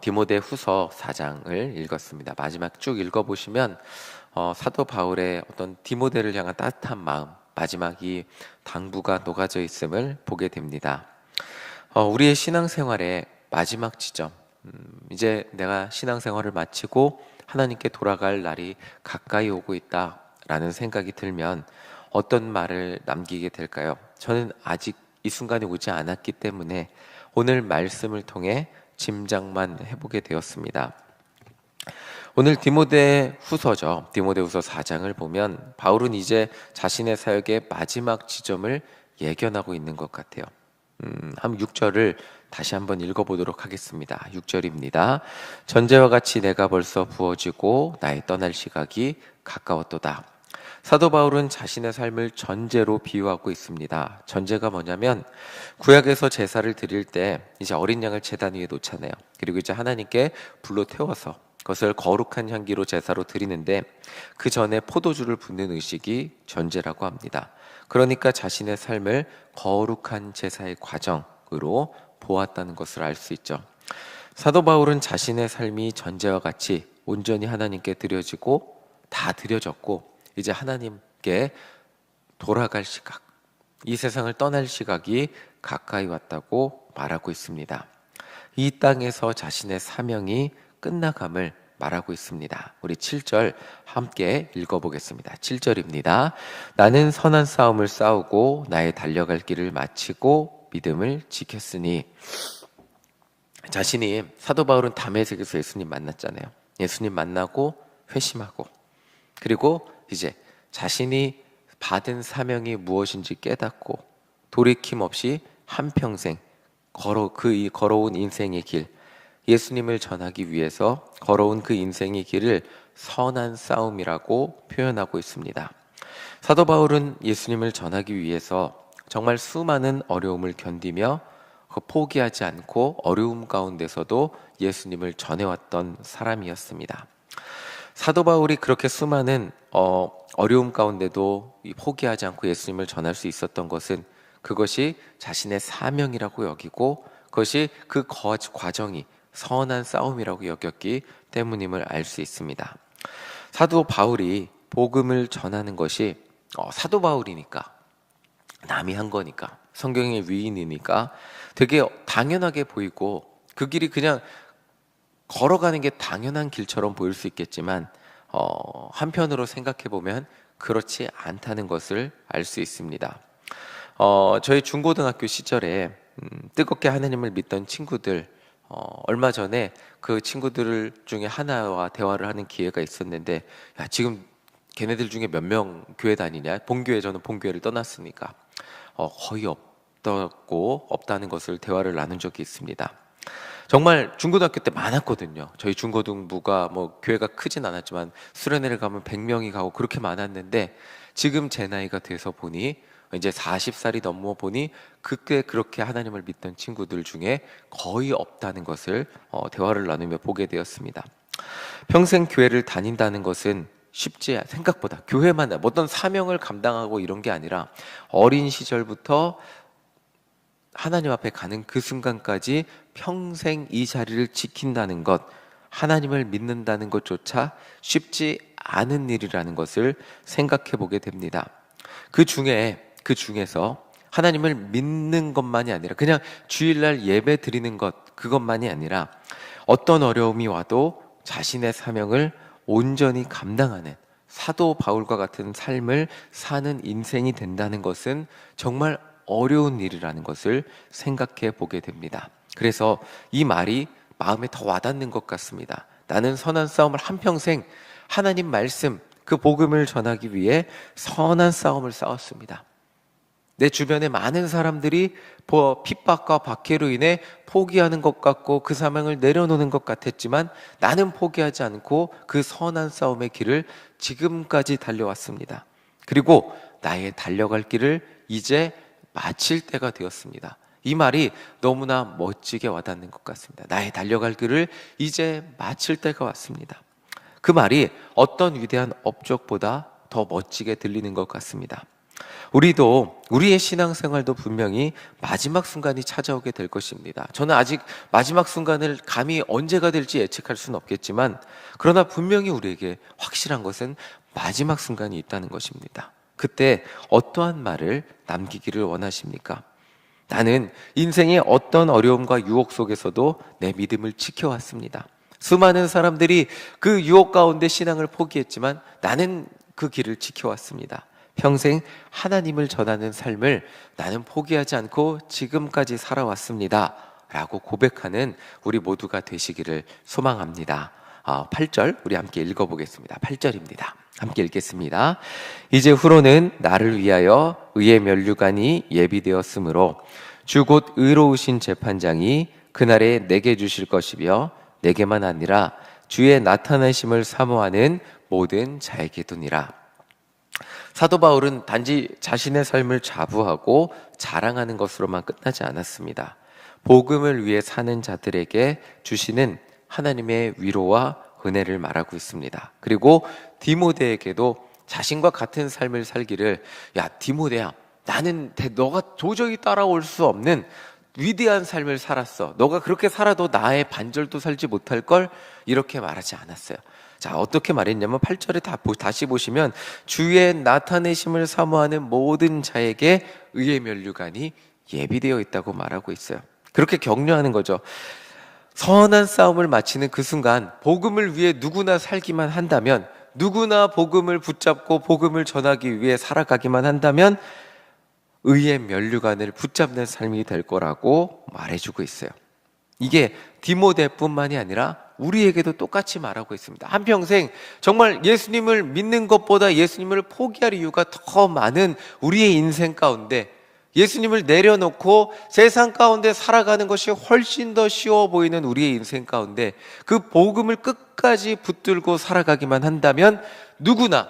디모데 후서 4장을 읽었습니다. 마지막 쭉 읽어보시면 사도 바울의 어떤 디모데를 향한 따뜻한 마음, 마지막 이 당부가 녹아져 있음을 보게 됩니다. 우리의 신앙생활의 마지막 지점, 이제 내가 신앙생활을 마치고 하나님께 돌아갈 날이 가까이 오고 있다라는 생각이 들면 어떤 말을 남기게 될까요? 저는 아직 이 순간이 오지 않았기 때문에 오늘 말씀을 통해 짐작만 해보게 되었습니다. 오늘 디모데 후서죠. 디모데 후서 4장을 보면 바울은 이제 자신의 사역의 마지막 지점을 예견하고 있는 것 같아요. 한 6절을 다시 한번 읽어보도록 하겠습니다. 6절입니다. 전제와 같이 내가 벌써 부어지고 나의 떠날 시각이 가까웠도다. 사도 바울은 자신의 삶을 전제로 비유하고 있습니다. 전제가 뭐냐면 구약에서 제사를 드릴 때 이제 어린 양을 제단 위에 놓잖아요. 그리고 이제 하나님께 불로 태워서 그것을 거룩한 향기로 제사로 드리는데 그 전에 포도주를 붓는 의식이 전제라고 합니다. 그러니까 자신의 삶을 거룩한 제사의 과정으로 보았다는 것을 알 수 있죠. 사도 바울은 자신의 삶이 전제와 같이 온전히 하나님께 드려지고 다 드려졌고 이제 하나님께 돌아갈 시각, 이 세상을 떠날 시각이 가까이 왔다고 말하고 있습니다. 이 땅에서 자신의 사명이 끝나감을 말하고 있습니다. 우리 7절 함께 읽어보겠습니다. 7절입니다. 나는 선한 싸움을 싸우고 나의 달려갈 길을 마치고 믿음을 지켰으니. 자신이 사도 바울은 다메섹에서 예수님 만났잖아요. 예수님 만나고 회심하고 그리고 이제 자신이 받은 사명이 무엇인지 깨닫고 돌이킴 없이 한평생 걸어온 인생의 길, 예수님을 전하기 위해서 걸어온 그 인생의 길을 선한 싸움이라고 표현하고 있습니다. 사도 바울은 예수님을 전하기 위해서 정말 수많은 어려움을 견디며 포기하지 않고 어려움 가운데서도 예수님을 전해왔던 사람이었습니다. 사도 바울이 그렇게 수많은 어려움 가운데도 포기하지 않고 예수님을 전할 수 있었던 것은 그것이 자신의 사명이라고 여기고 그것이 그 과정이 선한 싸움이라고 여겼기 때문임을 알 수 있습니다. 사도 바울이 복음을 전하는 것이 사도 바울이니까 남이 한 거니까 성경의 위인이니까 되게 당연하게 보이고 그 길이 그냥 걸어가는 게 당연한 길처럼 보일 수 있겠지만 한편으로 생각해 보면 그렇지 않다는 것을 알 수 있습니다. 저희 중고등학교 시절에 뜨겁게 하나님을 믿던 친구들 얼마 전에 그 친구들 중에 하나와 대화를 하는 기회가 있었는데 야, 지금 걔네들 중에 몇 명 교회 다니냐? 본교회, 저는 본교회를 떠났으니까 거의 없다는 것을 대화를 나눈 적이 있습니다. 정말 중고등학교 때 많았거든요. 저희 중고등부가 뭐 교회가 크진 않았지만 수련회를 가면 100명이 가고 그렇게 많았는데 지금 제 나이가 돼서 보니 이제 40살이 넘어 보니 그때 그렇게 하나님을 믿던 친구들 중에 거의 없다는 것을 대화를 나누며 보게 되었습니다. 평생 교회를 다닌다는 것은 쉽지 생각보다 교회만 어떤 사명을 감당하고 이런 게 아니라 어린 시절부터 하나님 앞에 가는 그 순간까지 평생 이 자리를 지킨다는 것, 하나님을 믿는다는 것조차 쉽지 않은 일이라는 것을 생각해 보게 됩니다. 그 중에서 하나님을 믿는 것만이 아니라 그냥 주일날 예배 드리는 것, 그것만이 아니라 어떤 어려움이 와도 자신의 사명을 온전히 감당하는 사도 바울과 같은 삶을 사는 인생이 된다는 것은 정말 어려운 일이라는 것을 생각해 보게 됩니다. 그래서 이 말이 마음에 더 와닿는 것 같습니다. 나는 선한 싸움을 한평생 하나님 말씀, 그 복음을 전하기 위해 선한 싸움을 싸웠습니다. 내 주변에 많은 사람들이 핍박과 박해로 인해 포기하는 것 같고 그 사명을 내려놓는 것 같았지만 나는 포기하지 않고 그 선한 싸움의 길을 지금까지 달려왔습니다. 그리고 나의 달려갈 길을 이제 마칠 때가 되었습니다. 이 말이 너무나 멋지게 와닿는 것 같습니다. 나의 달려갈 길을 이제 마칠 때가 왔습니다. 그 말이 어떤 위대한 업적보다 더 멋지게 들리는 것 같습니다. 우리도 우리의 신앙생활도 분명히 마지막 순간이 찾아오게 될 것입니다. 저는 아직 마지막 순간을 감히 언제가 될지 예측할 수는 없겠지만, 그러나 분명히 우리에게 확실한 것은 마지막 순간이 있다는 것입니다. 그때 어떠한 말을 남기기를 원하십니까? 나는 인생의 어떤 어려움과 유혹 속에서도 내 믿음을 지켜왔습니다. 수많은 사람들이 그 유혹 가운데 신앙을 포기했지만 나는 그 길을 지켜왔습니다. 평생 하나님을 전하는 삶을 나는 포기하지 않고 지금까지 살아왔습니다. 라고 고백하는 우리 모두가 되시기를 소망합니다. 8절 우리 함께 읽어보겠습니다. 8절입니다. 함께 읽겠습니다. 이제 후로는 나를 위하여 의의 면류관이 예비되었으므로 주 곧 의로우신 재판장이 그날에 내게 주실 것이며 내게만 아니라 주의 나타나심을 사모하는 모든 자에게 두니라. 사도 바울은 단지 자신의 삶을 자부하고 자랑하는 것으로만 끝나지 않았습니다. 복음을 위해 사는 자들에게 주시는 하나님의 위로와 은혜를 말하고 있습니다. 그리고 디모데에게도 자신과 같은 삶을 살기를, 야 디모데야, 나는 너가 도저히 따라올 수 없는 위대한 삶을 살았어. 너가 그렇게 살아도 나의 반절도 살지 못할 걸, 이렇게 말하지 않았어요. 자, 어떻게 말했냐면 8절에 다시 보시면 주의 나타내심을 사모하는 모든 자에게 의의 면류관이 예비되어 있다고 말하고 있어요. 그렇게 격려하는 거죠. 선한 싸움을 마치는 그 순간 복음을 위해 누구나 살기만 한다면, 누구나 복음을 붙잡고 복음을 전하기 위해 살아가기만 한다면 의의 면류관을 붙잡는 삶이 될 거라고 말해주고 있어요. 이게 디모데뿐만이 아니라 우리에게도 똑같이 말하고 있습니다. 한평생 정말 예수님을 믿는 것보다 예수님을 포기할 이유가 더 많은 우리의 인생 가운데 예수님을 내려놓고 세상 가운데 살아가는 것이 훨씬 더 쉬워 보이는 우리의 인생 가운데 그 복음을 끝까지 붙들고 살아가기만 한다면 누구나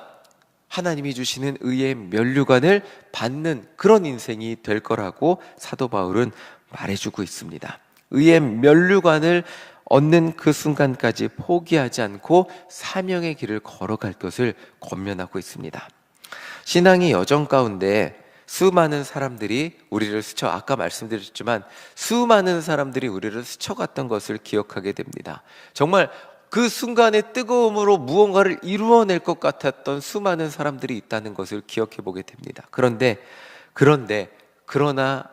하나님이 주시는 의의 면류관을 받는 그런 인생이 될 거라고 사도 바울은 말해주고 있습니다. 의의 면류관을 얻는 그 순간까지 포기하지 않고 사명의 길을 걸어갈 것을 권면하고 있습니다. 신앙의 여정 가운데 수많은 사람들이 우리를 아까 말씀드렸지만 수많은 사람들이 우리를 스쳐갔던 것을 기억하게 됩니다. 정말 그 순간의 뜨거움으로 무언가를 이루어낼 것 같았던 수많은 사람들이 있다는 것을 기억해 보게 됩니다. 그러나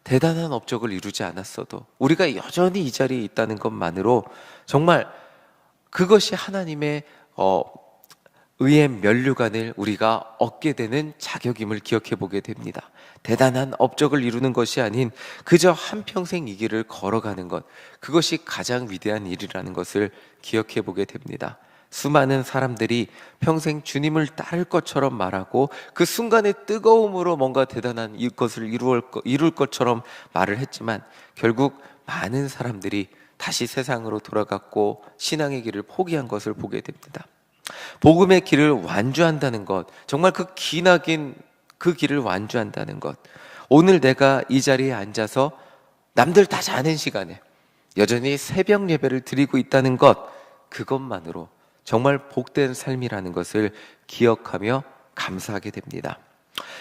대단한 업적을 이루지 않았어도 우리가 여전히 이 자리에 있다는 것만으로 정말 그것이 하나님의 의의 면류관을 우리가 얻게 되는 자격임을 기억해 보게 됩니다. 대단한 업적을 이루는 것이 아닌 그저 한평생 이 길을 걸어가는 것, 그것이 가장 위대한 일이라는 것을 기억해 보게 됩니다. 수많은 사람들이 평생 주님을 따를 것처럼 말하고 그 순간의 뜨거움으로 뭔가 대단한 이것을 이룰 것처럼 말을 했지만 결국 많은 사람들이 다시 세상으로 돌아갔고 신앙의 길을 포기한 것을 보게 됩니다. 복음의 길을 완주한다는 것, 정말 그 기나긴 그 길을 완주한다는 것, 오늘 내가 이 자리에 앉아서 남들 다 자는 시간에 여전히 새벽 예배를 드리고 있다는 것, 그것만으로 정말 복된 삶이라는 것을 기억하며 감사하게 됩니다.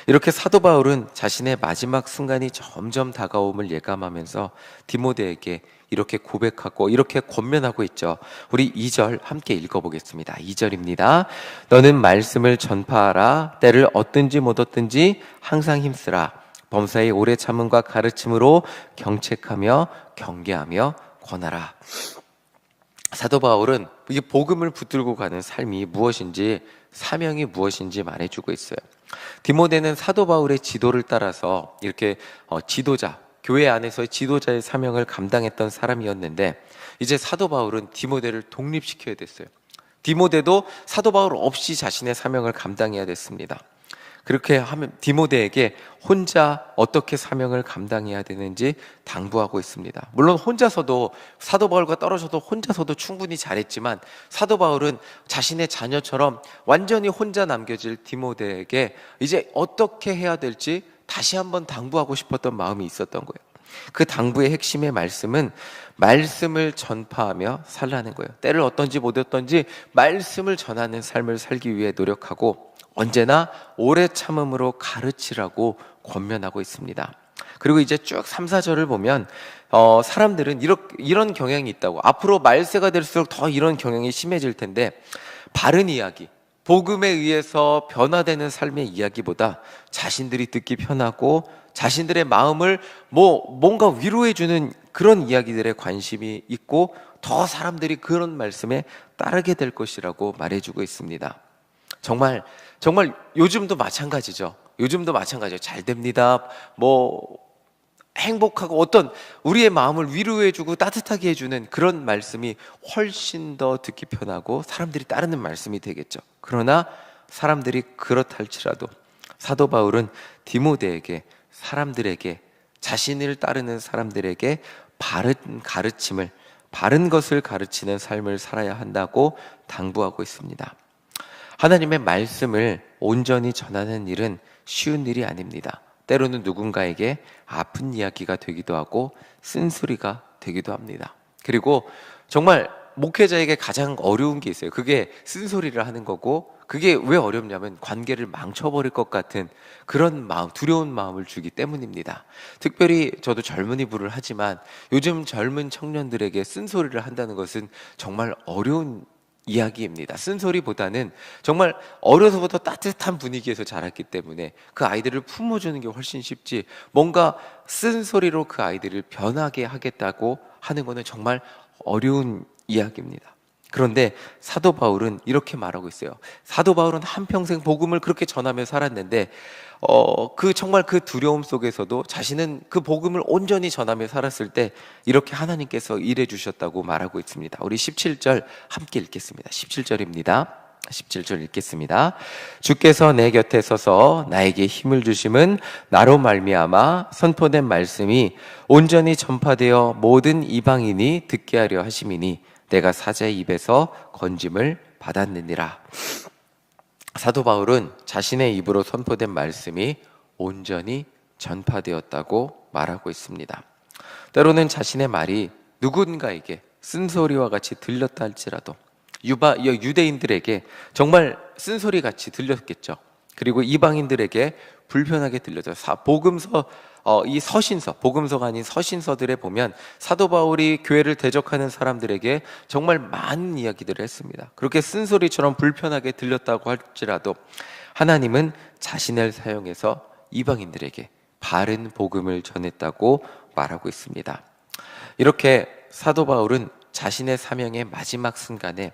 이렇게 사도 바울은 자신의 마지막 순간이 점점 다가옴을 예감하면서 디모데에게 이렇게 고백하고 이렇게 권면하고 있죠. 우리 2절 함께 읽어보겠습니다. 2절입니다. 너는 말씀을 전파하라. 때를 얻든지 못 얻든지 항상 힘쓰라. 범사의 오래 참음과 가르침으로 경책하며 경계하며 권하라. 사도 바울은 이 복음을 붙들고 가는 삶이 무엇인지, 사명이 무엇인지 말해주고 있어요. 디모데는 사도 바울의 지도를 따라서 이렇게 지도자, 교회 안에서의 지도자의 사명을 감당했던 사람이었는데 이제 사도 바울은 디모데를 독립시켜야 됐어요. 디모데도 사도 바울 없이 자신의 사명을 감당해야 됐습니다. 그렇게 하면 디모데에게 혼자 어떻게 사명을 감당해야 되는지 당부하고 있습니다. 물론 혼자서도, 사도 바울과 떨어져도 혼자서도 충분히 잘했지만 사도 바울은 자신의 자녀처럼 완전히 혼자 남겨질 디모데에게 이제 어떻게 해야 될지 다시 한번 당부하고 싶었던 마음이 있었던 거예요. 그 당부의 핵심의 말씀은 말씀을 전파하며 살라는 거예요. 때를 어떤지 못 얻던지 말씀을 전하는 삶을 살기 위해 노력하고, 언제나 오래 참음으로 가르치라고 권면하고 있습니다. 그리고 이제 쭉 3, 4절을 보면 사람들은 이런 경향이 있다고, 앞으로 말세가 될수록 더 이런 경향이 심해질 텐데, 바른 이야기, 복음에 의해서 변화되는 삶의 이야기보다 자신들이 듣기 편하고 자신들의 마음을 뭔가 위로해주는 그런 이야기들에 관심이 있고 더 사람들이 그런 말씀에 따르게 될 것이라고 말해주고 있습니다. 정말 요즘도 마찬가지죠. 잘 됩니다. 행복하고 어떤 우리의 마음을 위로해주고 따뜻하게 해주는 그런 말씀이 훨씬 더 듣기 편하고 사람들이 따르는 말씀이 되겠죠. 그러나 사람들이 그렇다 할지라도 사도 바울은 디모데에게, 사람들에게, 자신을 따르는 사람들에게 바른 것을 가르치는 삶을 살아야 한다고 당부하고 있습니다. 하나님의 말씀을 온전히 전하는 일은 쉬운 일이 아닙니다. 때로는 누군가에게 아픈 이야기가 되기도 하고 쓴소리가 되기도 합니다. 그리고 정말 목회자에게 가장 어려운 게 있어요. 그게 쓴소리를 하는 거고, 그게 왜 어렵냐면 관계를 망쳐버릴 것 같은 그런 마음, 두려운 마음을 주기 때문입니다. 특별히 저도 젊은이 부를 하지만 요즘 젊은 청년들에게 쓴소리를 한다는 것은 정말 어려운 이야기입니다. 쓴소리보다는 정말 어려서부터 따뜻한 분위기에서 자랐기 때문에 그 아이들을 품어주는 게 훨씬 쉽지, 뭔가 쓴소리로 그 아이들을 변하게 하겠다고 하는 것은 정말 어려운 이야기입니다. 그런데 사도 바울은 이렇게 말하고 있어요. 사도 바울은 한평생 복음을 그렇게 전하며 살았는데 정말 그 두려움 속에서도 자신은 그 복음을 온전히 전하며 살았을 때 이렇게 하나님께서 일해 주셨다고 말하고 있습니다. 우리 17절 함께 읽겠습니다. 17절입니다. 17절 읽겠습니다. 주께서 내 곁에 서서 나에게 힘을 주심은 나로 말미암아 선포된 말씀이 온전히 전파되어 모든 이방인이 듣게 하려 하심이니 내가 사자의 입에서 건짐을 받았느니라. 사도 바울은 자신의 입으로 선포된 말씀이 온전히 전파되었다고 말하고 있습니다. 때로는 자신의 말이 누군가에게 쓴소리와 같이 들렸다 할지라도 유대인들에게 정말 쓴소리같이 들렸겠죠. 그리고 이방인들에게 불편하게 들려져. 복음서가 아닌 서신서들에 보면 사도 바울이 교회를 대적하는 사람들에게 정말 많은 이야기들을 했습니다. 그렇게 쓴소리처럼 불편하게 들렸다고 할지라도 하나님은 자신을 사용해서 이방인들에게 바른 복음을 전했다고 말하고 있습니다. 이렇게 사도 바울은 자신의 사명의 마지막 순간에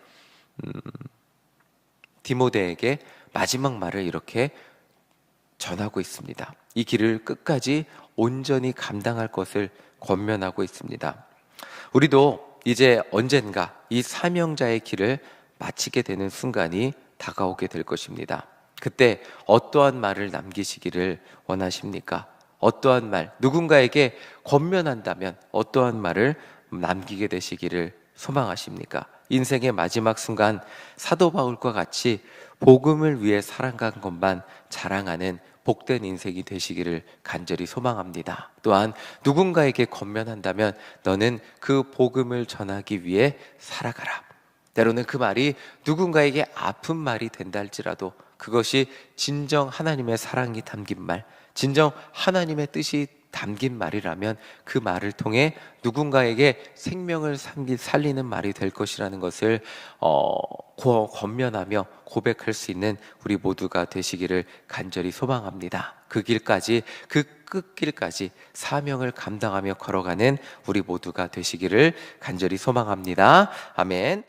디모데에게 마지막 말을 이렇게 전하고 있습니다. 이 길을 끝까지 온전히 감당할 것을 권면하고 있습니다. 우리도 이제 언젠가 이 사명자의 길을 마치게 되는 순간이 다가오게 될 것입니다. 그때 어떠한 말을 남기시기를 원하십니까? 어떠한 말, 누군가에게 권면한다면 어떠한 말을 남기게 되시기를 소망하십니까? 인생의 마지막 순간 사도 바울과 같이 복음을 위해 살아간 것만 자랑하는 복된 인생이 되시기를 간절히 소망합니다. 또한 누군가에게 권면한다면 너는 그 복음을 전하기 위해 살아가라. 때로는 그 말이 누군가에게 아픈 말이 된다 할지라도 그것이 진정 하나님의 사랑이 담긴 말, 진정 하나님의 뜻이 담긴 말이라면 그 말을 통해 누군가에게 생명을 살리는 말이 될 것이라는 것을 권면하며 고백할 수 있는 우리 모두가 되시기를 간절히 소망합니다. 그 끝길까지 사명을 감당하며 걸어가는 우리 모두가 되시기를 간절히 소망합니다. 아멘.